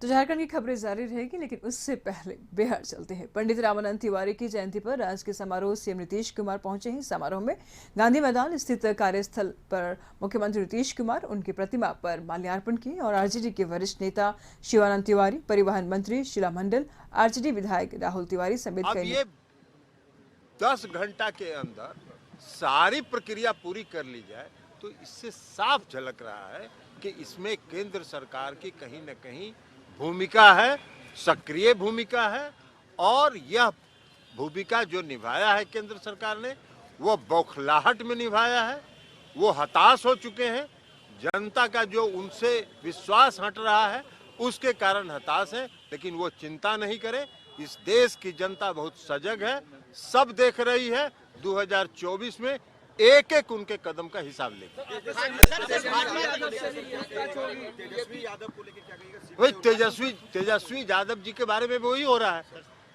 तो झारखंड की खबरें जारी रहेगी, लेकिन उससे पहले बिहार चलते हैं। पंडित रामानंद तिवारी की जयंती पर राजकीय समारोह सीएम नीतीश कुमार पहुंचे हैं। समारोह में गांधी मैदान स्थित कार्यस्थल पर मुख्यमंत्री नीतीश कुमार उनकी प्रतिमा पर माल्यार्पण किए और आरजेडी के वरिष्ठ नेता शिवानंद तिवारी, परिवहन मंत्री शीला मंडल, आरजेडी विधायक राहुल तिवारी समेत कई 10 घंटा के अंदर सारी प्रक्रिया पूरी कर ली जाए तो इससे साफ झलक रहा है कि इसमें केंद्र सरकार की कहीं न कहीं भूमिका है, सक्रिय भूमिका है। और यह भूमिका जो निभाया है केंद्र सरकार ने, वो बौखलाहट में निभाया है। वो हताश हो चुके हैं। जनता का जो उनसे विश्वास हट रहा है उसके कारण हताश है, लेकिन वो चिंता नहीं करें। इस देश की जनता बहुत सजग है, सब देख रही है। 2024 में एक एक उनके कदम का हिसाब लेंगे। वही तेजस्वी यादव जी के बारे में वही हो रहा है।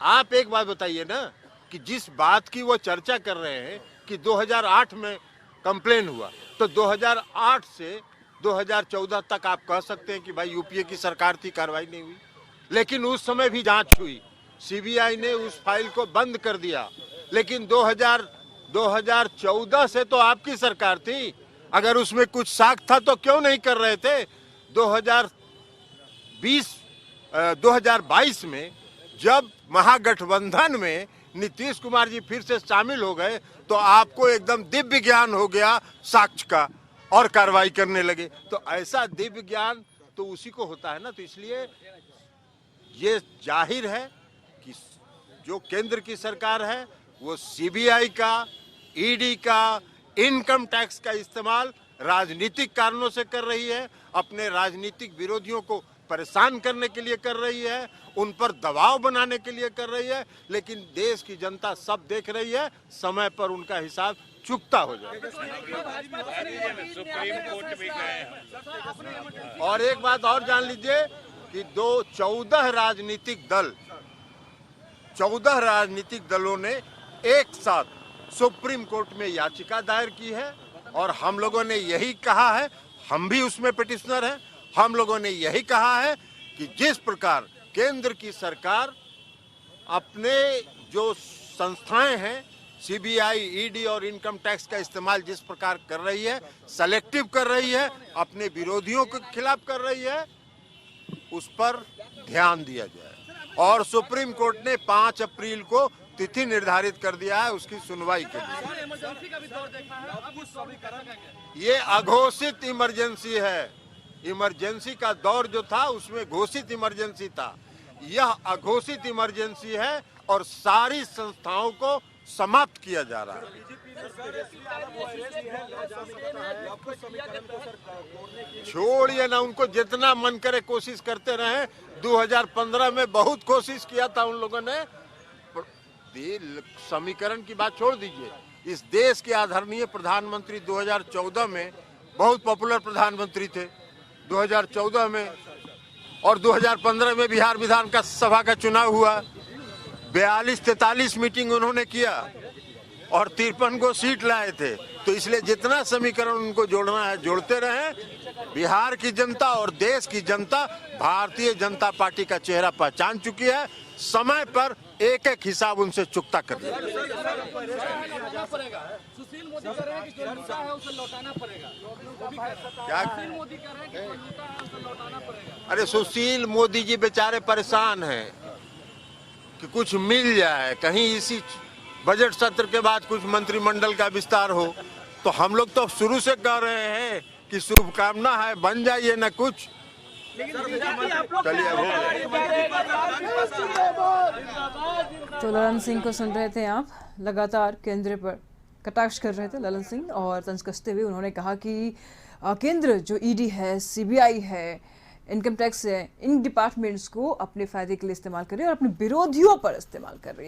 आप एक बात बताइए ना कि जिस बात की वो चर्चा कर रहे हैं कि 2008 में कंप्लेन हुआ, तो 2008 से 2014 तक आप कह सकते हैं कि भाई यूपीए की सरकार थी, कार्रवाई नहीं हुई। लेकिन उस समय भी जांच हुई, सीबीआई ने उस फाइल को बंद कर दिया। लेकिन 2014 से तो आपकी सरकार थी, अगर उसमें कुछ साख था तो क्यों नहीं कर रहे थे? 2022 में जब महागठबंधन में नीतीश कुमार जी फिर से शामिल हो गए तो आपको एकदम दिव्य ज्ञान हो गया साक्ष्य का और कार्रवाई करने लगे। तो ऐसा दिव्य ज्ञान तो उसी को होता है ना। तो इसलिए ये जाहिर है कि जो केंद्र की सरकार है वो सीबीआई का, ईडी का, इनकम टैक्स का इस्तेमाल राजनीतिक कारणों से कर रही है, अपने राजनीतिक विरोधियों को परेशान करने के लिए कर रही है, उन पर दबाव बनाने के लिए कर रही है। लेकिन देश की जनता सब देख रही है, समय पर उनका हिसाब चुकता हो जाएगा। और एक बात और जान लीजिए कि 14 राजनीतिक दलों ने एक साथ सुप्रीम कोर्ट में याचिका दायर की है और हम लोगों ने यही कहा है, हम भी उसमें पिटिशनर हैं, हम लोगों ने यही कहा है कि जिस प्रकार केंद्र की सरकार अपने जो संस्थाएं हैं, सीबीआई, ईडी और इनकम टैक्स का इस्तेमाल जिस प्रकार कर रही है, सेलेक्टिव कर रही है, अपने विरोधियों के खिलाफ कर रही है, उस पर ध्यान दिया जाए। और सुप्रीम कोर्ट ने 5 अप्रैल को तिथि निर्धारित कर दिया है उसकी सुनवाई के लिए। ये अघोषित इमरजेंसी है। इमरजेंसी का दौर जो था उसमें घोषित इमरजेंसी था, यह अघोषित इमरजेंसी है और सारी संस्थाओं को समाप्त किया जा रहा है। छोड़िए ना, उनको जितना मन करे कोशिश करते रहे। 2015 में बहुत कोशिश किया था उन लोगों ने। समीकरण की बात छोड़ दीजिए, इस देश के आदरणीय प्रधानमंत्री 2014 में बहुत पॉपुलर प्रधानमंत्री थे 2014 में, और 2015 में बिहार विधान का सभा का चुनाव हुआ। 42-43 मीटिंग उन्होंने किया और 53 को सीट लाए थे। तो इसलिए जितना समीकरण उनको जोड़ना है जोड़ते रहे। बिहार की जनता और देश की जनता भारतीय जनता पार्टी का चेहरा पहचान चुकी है। समय पर एक एक हिसाब उनसे चुकता कर दिया। क्या? अरे सुशील मोदी जी बेचारे परेशान हैं कि कुछ मिल जाए, कहीं इसी बजट सत्र के बाद कुछ मंत्रिमंडल का विस्तार हो। तो हम लोग तो शुरू से कह रहे हैं कि शुभकामना है, बन जाइए ना कुछ। चलिए तो ललन सिंह को सुन रहे थे आप। लगातार केंद्र पर कटाक्ष कर रहे थे ललन सिंह और तंज कसते हुए उन्होंने कहा कि केंद्र जो ईडी है, सीबीआई है, इनकम टैक्स है, इन डिपार्टमेंट्स को अपने फायदे के लिए इस्तेमाल कर रही है और अपने विरोधियों पर इस्तेमाल कर रही है।